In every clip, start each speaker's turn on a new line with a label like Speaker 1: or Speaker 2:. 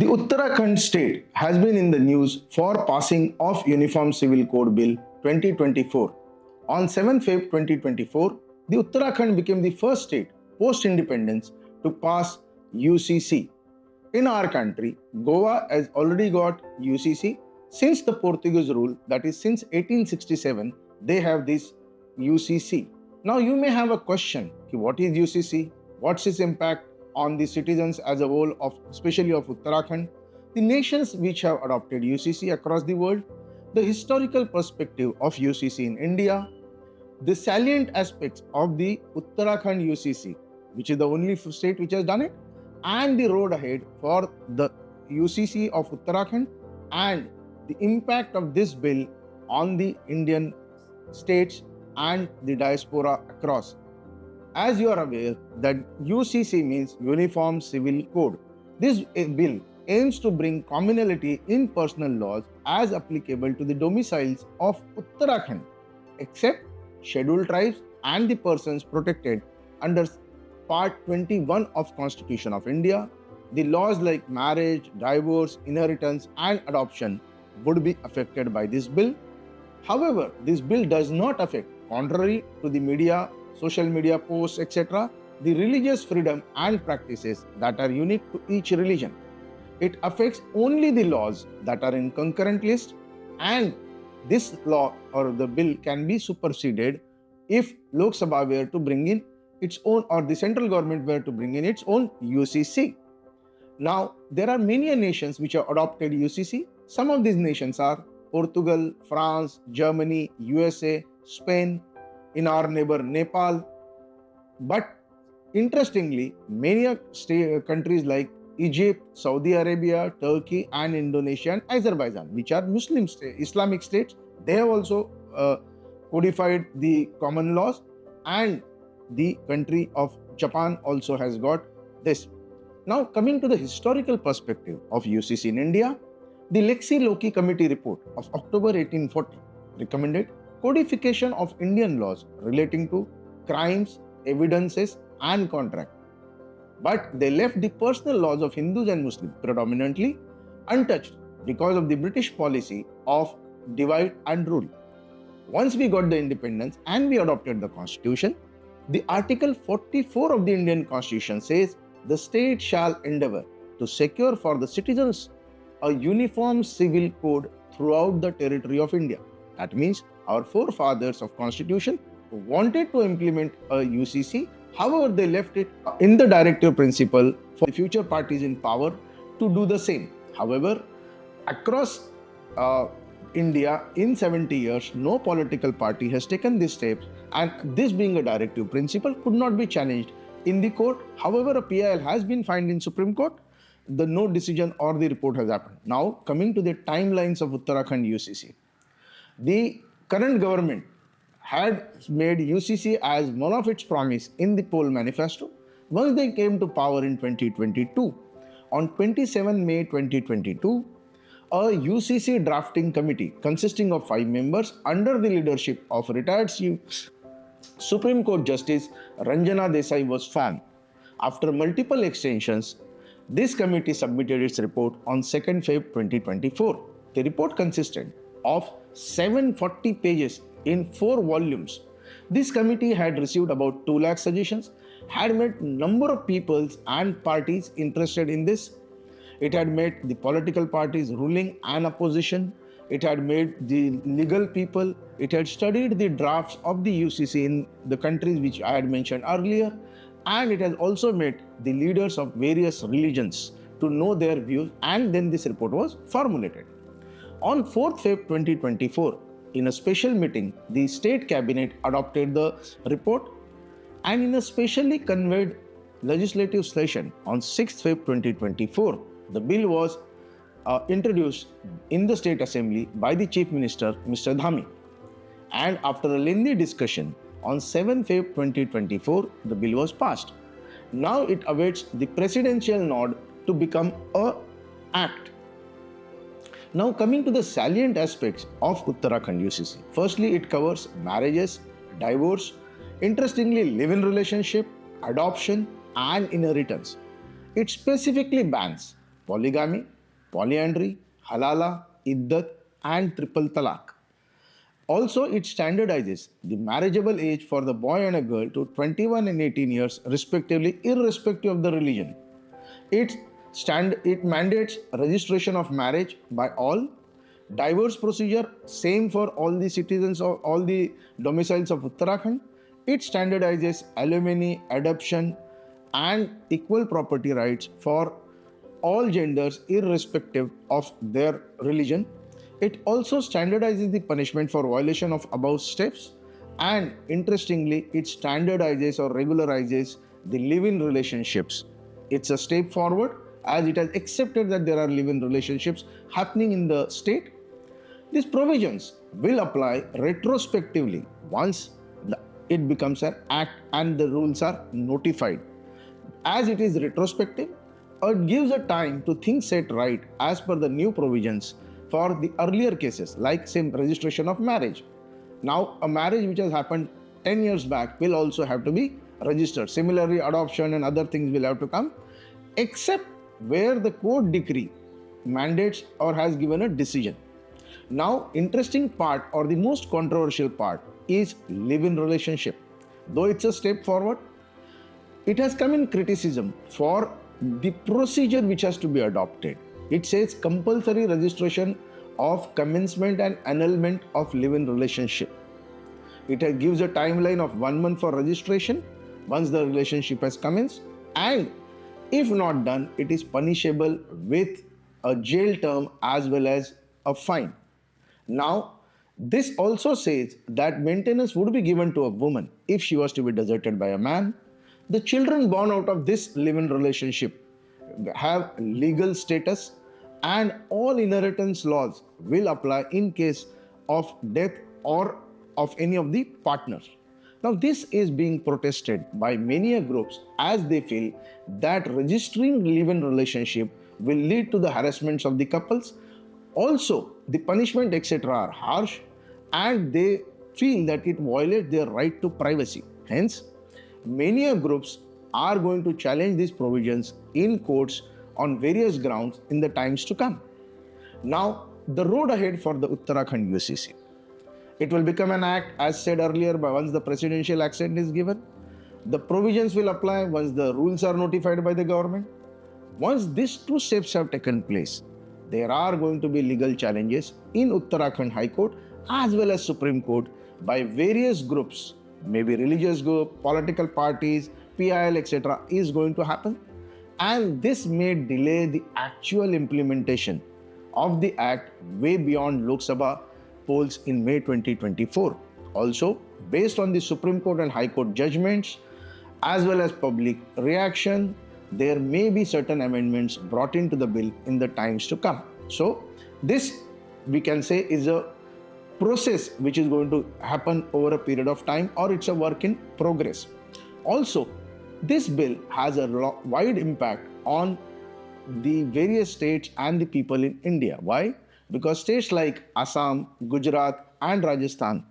Speaker 1: The Uttarakhand state has been in the news for passing of Uniform Civil Code Bill 2024. On 7 Feb 2024, the Uttarakhand became the first state post-independence to pass UCC. In our country, Goa has already got UCC since the Portuguese rule, that is since 1867, they have this UCC. Now you may have a question, what is UCC? What's its impact on the citizens as a whole, especially of Uttarakhand? The nations which have adopted UCC across the world, the historical perspective of UCC in India, the salient aspects of the Uttarakhand UCC, which is the only state which has done it, and the road ahead for the UCC of Uttarakhand, and the impact of this bill on the Indian states and the diaspora across. As you are aware that UCC means Uniform Civil Code. This bill aims to bring commonality in personal laws as applicable to the domiciles of Uttarakhand, except scheduled tribes and the persons protected under Part 21 of Constitution of India. The laws like marriage, divorce, inheritance and adoption would be affected by this bill. However, this bill does not affect, contrary to the media, social media posts, etc., the religious freedom and practices that are unique to each religion. It affects only the laws that are in concurrent list, and this law or the bill can be superseded if Lok Sabha were to bring in its own, or the central government were to bring in its own UCC. Now, there are many nations which have adopted UCC. Some of these nations are Portugal, France, Germany, USA, Spain, in our neighbor Nepal. But interestingly, many countries like Egypt, Saudi Arabia, Turkey and Indonesia and Azerbaijan, which are Muslim Islamic states, they have also codified the common laws, and the country of Japan also has got this. Now, coming to the historical perspective of UCC in India, the Lexi Loki Committee report of October 1840 recommended codification of Indian laws relating to crimes, evidences and contract. But they left the personal laws of Hindus and Muslims predominantly untouched because of the British policy of divide and rule. Once we got the independence and we adopted the constitution, the Article 44 of the Indian Constitution says the state shall endeavour to secure for the citizens a uniform civil code throughout the territory of India. That means our forefathers of Constitution wanted to implement a UCC, however they left it in the directive principle for the future parties in power to do the same. However, across India in 70 years, no political party has taken this step, and this being a directive principle could not be challenged in the court. However, a PIL has been filed in Supreme Court. The no decision or the report has happened. Now, coming to the timelines of Uttarakhand UCC. The current government had made UCC as one of its promise in the poll manifesto. Once they came to power in 2022, on 27 May 2022, a UCC drafting committee consisting of 5 members under the leadership of retired Supreme Court Justice Ranjana Desai was formed. After multiple extensions, this committee submitted its report on 2nd Feb 2024. The report consisted of 740 pages in 4 volumes. This committee had received about 2 lakh suggestions, had met number of people and parties interested in this. It had met the political parties ruling and opposition. It had met the legal people. It had studied the drafts of the UCC in the countries which I had mentioned earlier. And it has also met the leaders of various religions to know their views, and then this report was formulated. On 4th Feb 2024, in a special meeting, the State Cabinet adopted the report, and in a specially convened legislative session on 6th Feb 2024, the bill was introduced in the State Assembly by the Chief Minister, Mr. Dhami. And after a lengthy discussion, on 7 Feb 2024, the bill was passed. Now it awaits the presidential nod to become an act. Now coming to the salient aspects of Uttarakhand UCC. Firstly, it covers marriages, divorce, interestingly live-in relationship, adoption and inheritance. It specifically bans polygamy, polyandry, halala, iddat, and triple talaq. Also, it standardizes the marriageable age for the boy and a girl to 21 and 18 years, respectively, irrespective of the religion. It mandates registration of marriage by all, divorce procedure same for all the citizens of all the domiciles of Uttarakhand. It standardizes alimony, adoption, and equal property rights for all genders irrespective of their religion. It also standardizes the punishment for violation of above steps, and interestingly, it standardizes or regularizes the live-in relationships. It's a step forward as it has accepted that there are live-in relationships happening in the state. These provisions will apply retrospectively once it becomes an act and the rules are notified. As it is retrospective, it gives a time to things set right as per the new provisions for the earlier cases, like same registration of marriage. Now, a marriage which has happened 10 years back will also have to be registered. Similarly, adoption and other things will have to come, except where the court decree mandates or has given a decision. Now, interesting part or the most controversial part is live-in relationship. Though it's a step forward, it has come in criticism for the procedure which has to be adopted. It says compulsory registration of commencement and annulment of live-in relationship. It gives a timeline of 1 month for registration once the relationship has commenced, and if not done, it is punishable with a jail term as well as a fine. Now, this also says that maintenance would be given to a woman if she was to be deserted by a man. The children born out of this live-in relationship have legal status, and all inheritance laws will apply in case of death or of any of the partners. Now, this is being protested by many groups as they feel that registering live-in relationship will lead to the harassments of the couples. Also, the punishment etc. are harsh, and they feel that it violates their right to privacy. Hence, many groups are going to challenge these provisions in courts on various grounds in the times to come. Now, the road ahead for the Uttarakhand UCC. It will become an act, as said earlier, by once the presidential accent is given. The provisions will apply once the rules are notified by the government. Once these two steps have taken place, there are going to be legal challenges in Uttarakhand High Court as well as Supreme Court by various groups, maybe religious group, political parties, PIL, etc. is going to happen. And this may delay the actual implementation of the act way beyond Lok Sabha polls in May 2024. Also, based on the Supreme Court and High Court judgments, as well as public reaction, there may be certain amendments brought into the bill in the times to come. So, this we can say is a process which is going to happen over a period of time, or it's a work in progress. Also, this bill has a wide impact on the various states and the people in India. Why? Because states like Assam, Gujarat, and Rajasthan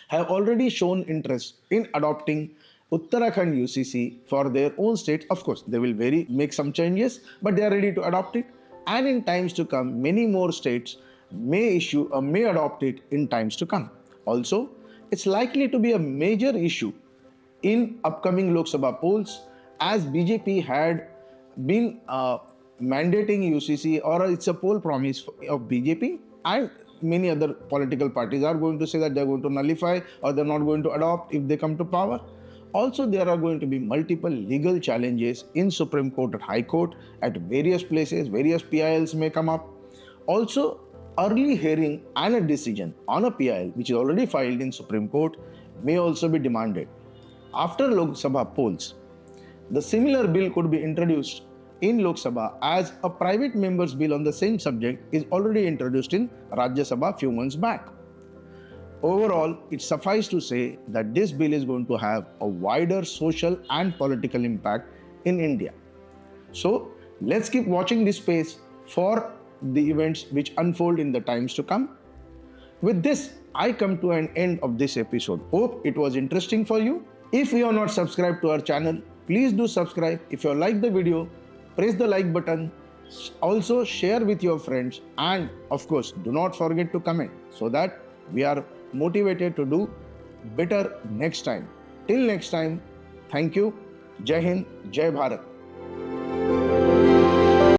Speaker 1: have already shown interest in adopting Uttarakhand UCC for their own state. Of course, they will make some changes, but they are ready to adopt it. And in times to come, many more states may adopt it in times to come. Also, it's likely to be a major issue in upcoming Lok Sabha polls, as BJP had been mandating UCC, or it's a poll promise of BJP, and many other political parties are going to say that they're going to nullify or they're not going to adopt if they come to power. Also, there are going to be multiple legal challenges in Supreme Court and High Court at various places. Various PILs may come up. Also, early hearing and a decision on a PIL which is already filed in Supreme Court may also be demanded. After Lok Sabha polls, the similar bill could be introduced in Lok Sabha, as a private member's bill on the same subject is already introduced in Rajya Sabha a few months back. Overall, it suffices to say that this bill is going to have a wider social and political impact in India. So, let's keep watching this space for the events which unfold in the times to come. With this, I come to an end of this episode. Hope it was interesting for you. If you are not subscribed to our channel, please do subscribe. If you like the video, press the like button, Also share with your friends, and of course do not forget to comment so that we are motivated to do better next time. Till next time, thank you. Jai Hind, Jai Bharat.